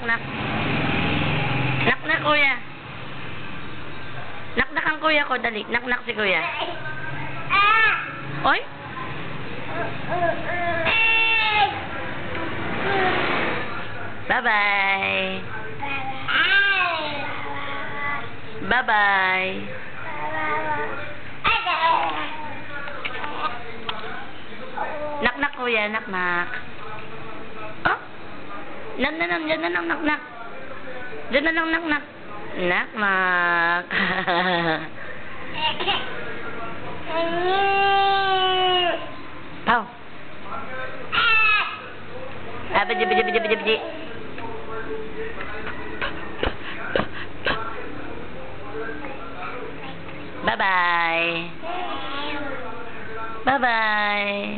nak. Nak na, kuya. Nak ang kuya ko, dali. Nak si kuya. Oy? Bye-bye. Bye-bye. Nak kuya, nak. Oh? Diyan na lang, nak. Diyan na lang, nak. Nak. Pau. Baji. Bye-bye. Bye-bye.